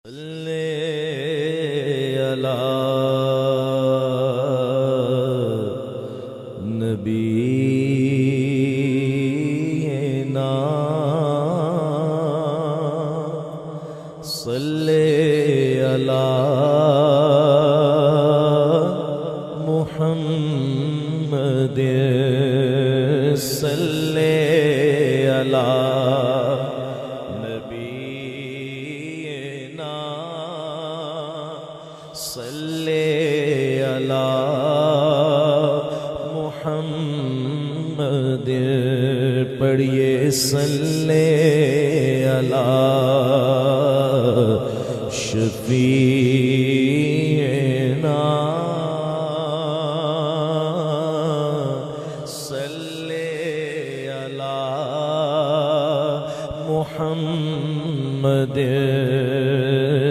صلی علی نبینا صلی علی محمد صلی علی صلی علی محمد پڑھیے صلی علی شفیعنا صلی علی محمد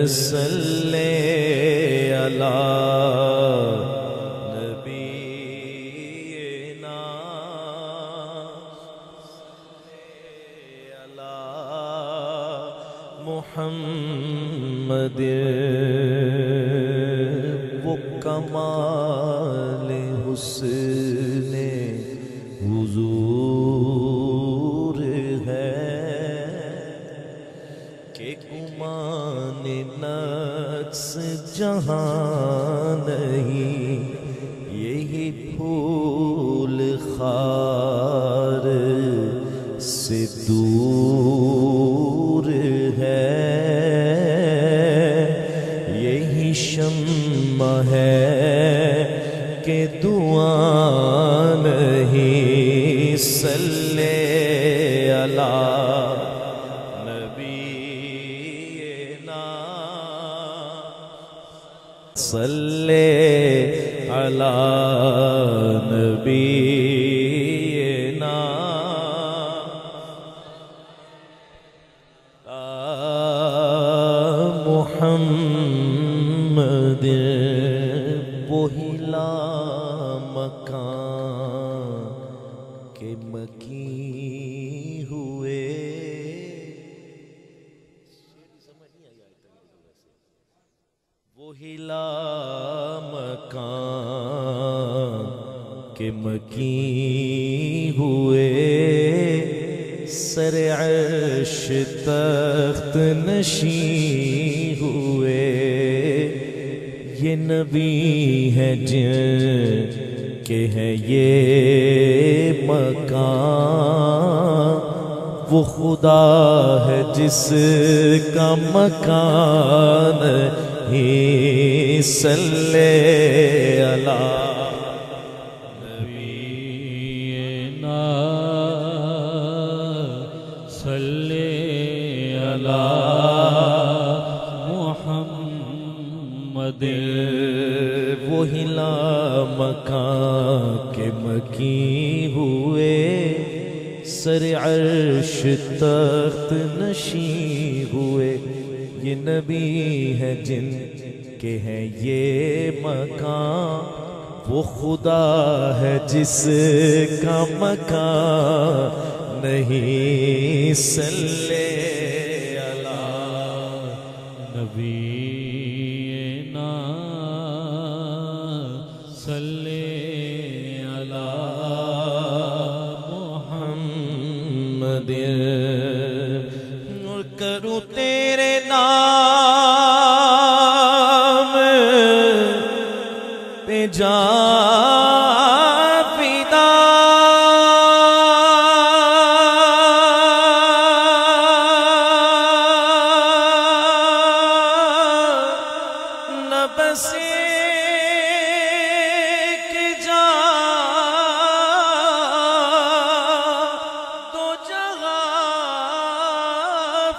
صلی نبینا علی محمد وہ کمال حسن حضور ہے کہ گمان نقص جہاں نہیں، یہی پھول خار سے دور ہے، یہی شمع ہے کہ دعا نہیں، صلی علی صلی علی نبینا محمد وہی لامکان کے مکی ہوئے، وہی لامکان کے مکی ہوئے، سر عرش تخت نشین ہوئے، یہ نبی ہے جن کے ہے یہ مکان، وہ خدا ہے جس کا مکان ہی، صلی علی نبینا صلی علی محمد وہی لامکان کے مکی ہوئے، سر عرش تخت نشین ہوئے، یہ نبی ہے جن کے ہیں یہ مکان، وہ خدا ہے جس کا مکان نہیں، صلی علی نبینا صلی علی محمد، اور کروں تیرے نام پہ جان فدا، نہ بس ایک جان دو جہاں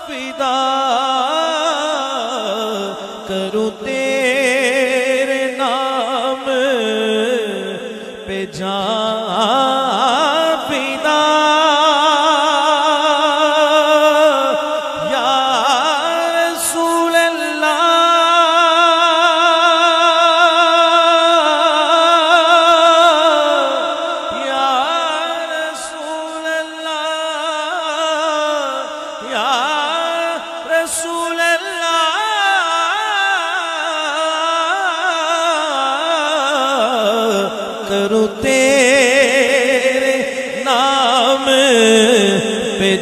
فدا، کروں تیرے نام پہ جان فدا، یا رسول اللہ یا رسول اللہ یا رسول اللہ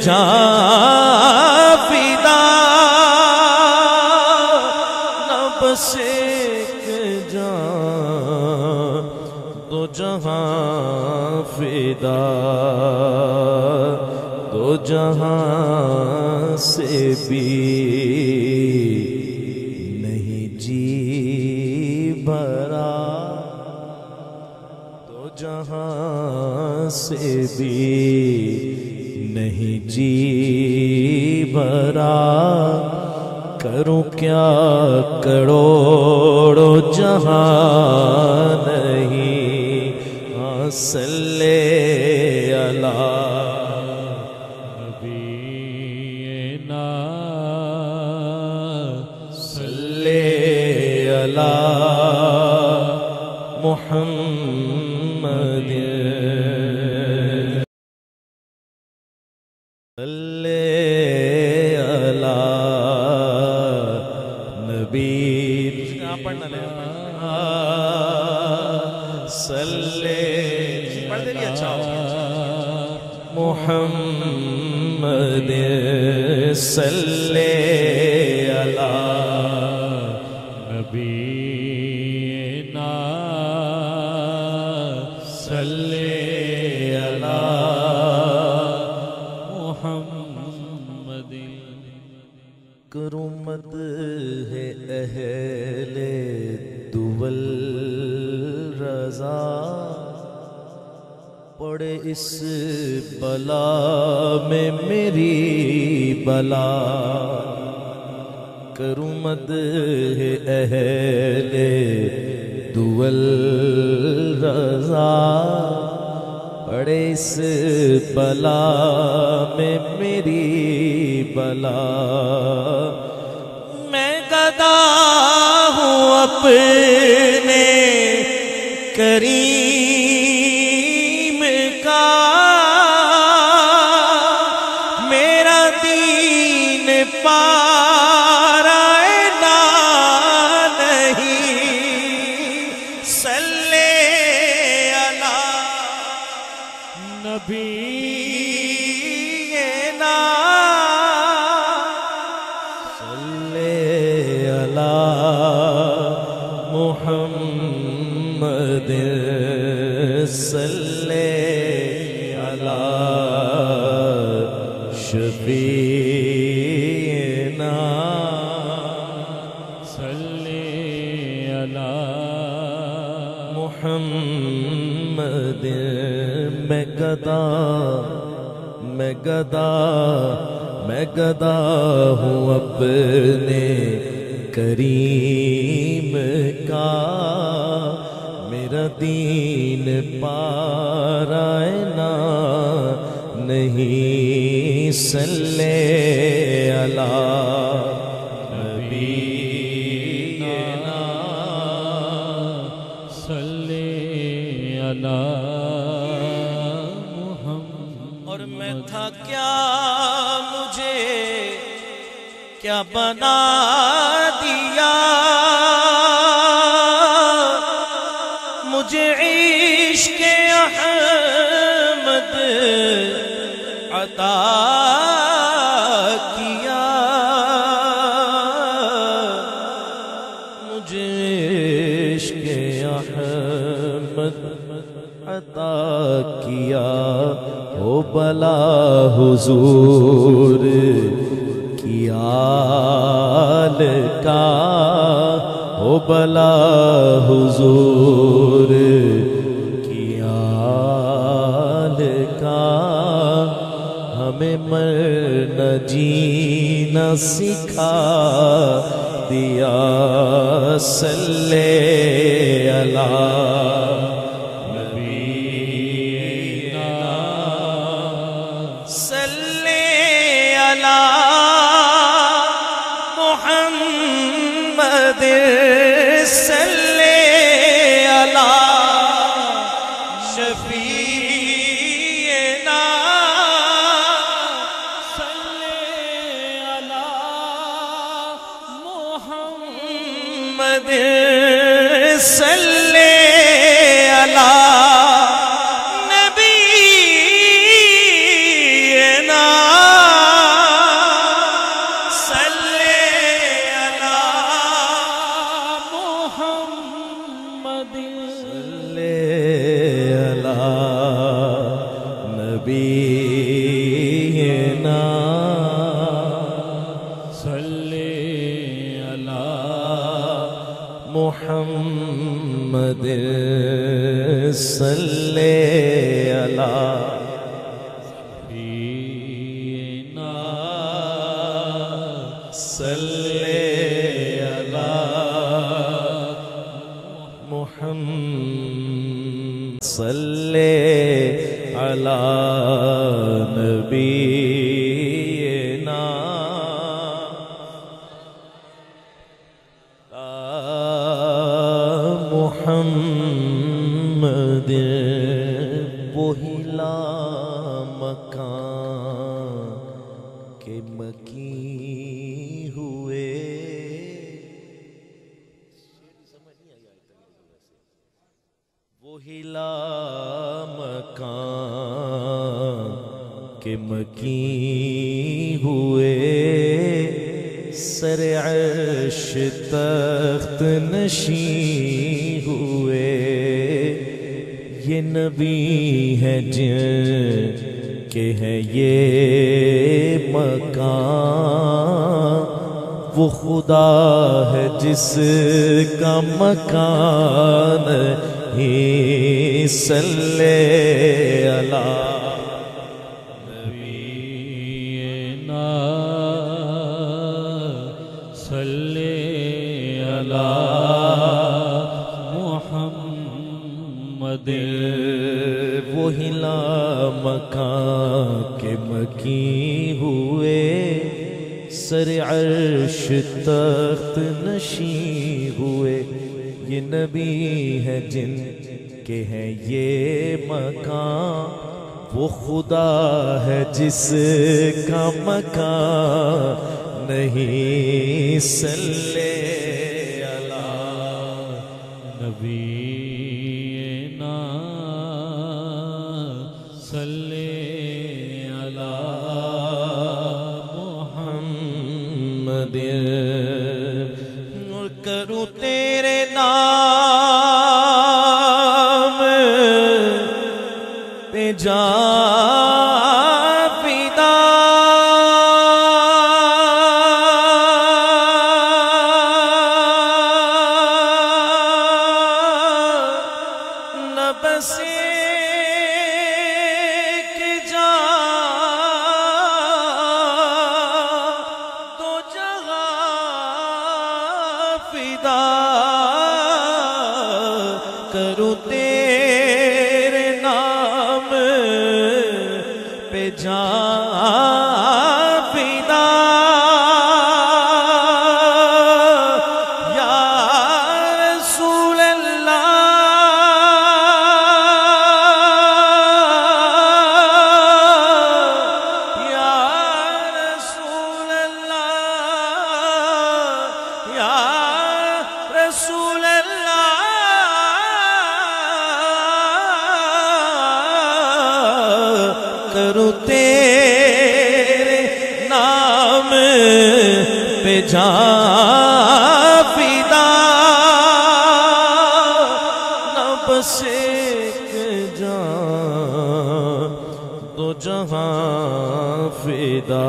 جان فدا، نہ بس ایک جان دو جہاں فدا، دو جہاں سے بھی نہیں جی بھرا، دو جہاں سے بھی نہیں جی بھرا، کروں کیا کروڑوں جہاں نہیں، ہاں صلی اللہ نبینا صلی اللہ محمد صلی اللہ نبی پڑھنا لے صلی پڑھ دے بھی اچھا محمد صلی اللہ نبینا صلی اللہ محمد کرمت ہے اہل دول رضا، پڑے اس بلا میں میری بلا، کرمت ہے اہل دول رضا، پڑے اس بلا میں میری بلا، میں گدا ہوں اپنے کریم کا، میرا دین پارا نہیں، صلی اللہ نبینا صلی اللہ محمد صلی اللہ شفیعنا صلی اللہ محمد، میں گدا ہوں اپنے کریم کا، میرا دین پارائنا نہیں، صلی اللہ نبینا صلی اللہ محمد۔ اور میں تھا کیا، مجھے کیا بنا دیا، مجھے عشق احمد عطا کیا، مجھے عشق احمد عطا کیا، او بلا حضور کی آل کا، او بلا حضور کی آل کا، ہمیں مرنا جینا سکھا دیا، صلی اللہ صلی اللہ محمد صلی اللہ شفیعنا صلی اللہ محمد صلی اللہ نبینا محمد صلی علی صلی علی محمد صلی علی نبینا محمد وہی لامکان کے مکی ہوئے وہی لامکان کے مکی ہوئے سر عرش تخت نشین ہوئے یہ نبی ہے جن کے ہے یہ مکان وہ خدا ہے جس کا مکان ہی صلی علی نبینا صلی علی محمد وہی لامکان کے مکی ہوئے سر عرش تخت نشین ہوئے یہ نبی ہے جن کے ہیں یہ مکان وہ خدا ہے جس کا مکان نہیں صلی علی نبینا صلی علی محمد اور کروں تیرے نام پہ جان فدا نہ بس ایک جان دو جہاں فدا کروں تیرے نام پہ جان فدا یا رسول اللہ یا رسول اللہ یا رسول اللہ کروں تیرے نام پہ جان فدا نہ بس ایک جان دو جہاں فدا